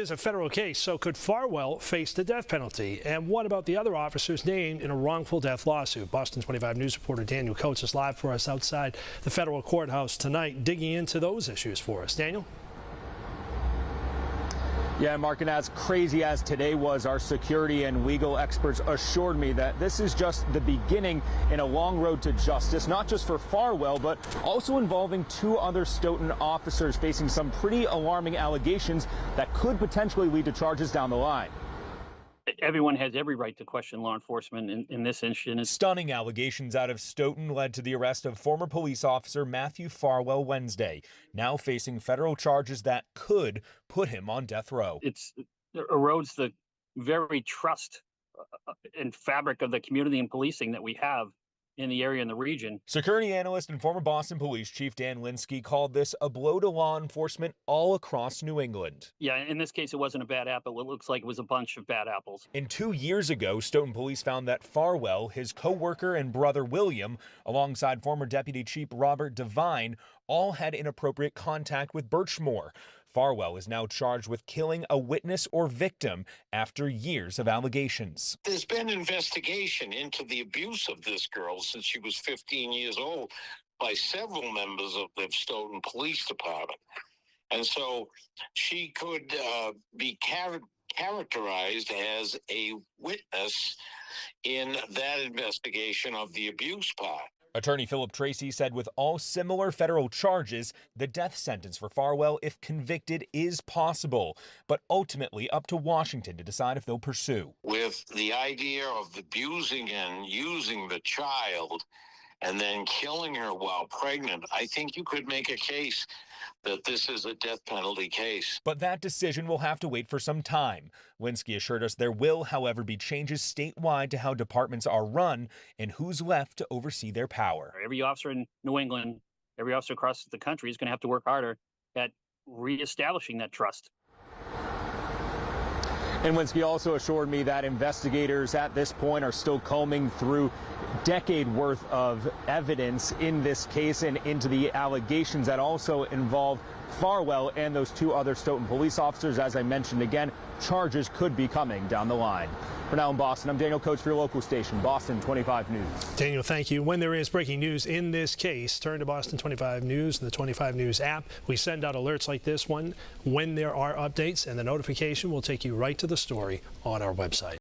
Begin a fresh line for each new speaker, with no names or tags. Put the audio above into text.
Is a federal case, so could Farwell face the death penalty? And what about the other officers named in a wrongful death lawsuit? Boston 25 News reporter Daniel Coates is live for us outside the federal courthouse tonight, digging into those issues for us. Daniel?
Yeah, Mark, and as crazy as today was, our security and legal experts assured me that this is just the beginning in a long road to justice, not just for Farwell, but also involving two other Stoughton officers facing some pretty alarming allegations that could potentially lead to charges down the line.
Everyone has every right to question law enforcement in this instance.
Stunning allegations out of Stoughton led to the arrest of former police officer Matthew Farwell Wednesday, now facing federal charges that could put him on death row.
It erodes the very trust and fabric of the community and policing that we have in the area and the region.
Security analyst and former Boston Police Chief Dan Linsky called this a blow to law enforcement all across New England.
Yeah, in this case, it wasn't a bad apple. It looks like it was a bunch of bad apples.
And 2 years ago, Stoughton police found that Farwell, his co-worker and brother William, alongside former Deputy Chief Robert Devine, all had inappropriate contact with Birchmore. Farwell is now charged with killing a witness or victim after years of allegations.
There's been investigation into the abuse of this girl since she was 15 years old by several members of the Stoughton Police Department. And so she could be characterized as a witness in that investigation of the abuse part.
Attorney Philip Tracy said with all similar federal charges, the death sentence for Farwell, if convicted, is possible, but ultimately up to Washington to decide if they'll pursue.
With the idea of abusing and using the child and then killing her while pregnant, I think you could make a case that this is a death penalty case.
But that decision will have to wait for some time. Linsky assured us there will, however, be changes statewide to how departments are run and who's left to oversee their power.
Every officer in New England, every officer across the country is going to have to work harder at reestablishing that trust.
And Linsky also assured me that investigators at this point are still combing through decade worth of evidence in this case and into the allegations that also involve Farwell and those two other Stoughton police officers. As I mentioned again, charges could be coming down the line. For now in Boston, I'm Daniel Coates for your local station, Boston 25 News.
Daniel, thank you. When there is breaking news in this case, turn to Boston 25 News and the 25 News app. We send out alerts like this one when there are updates, and the notification will take you right to the story on our website.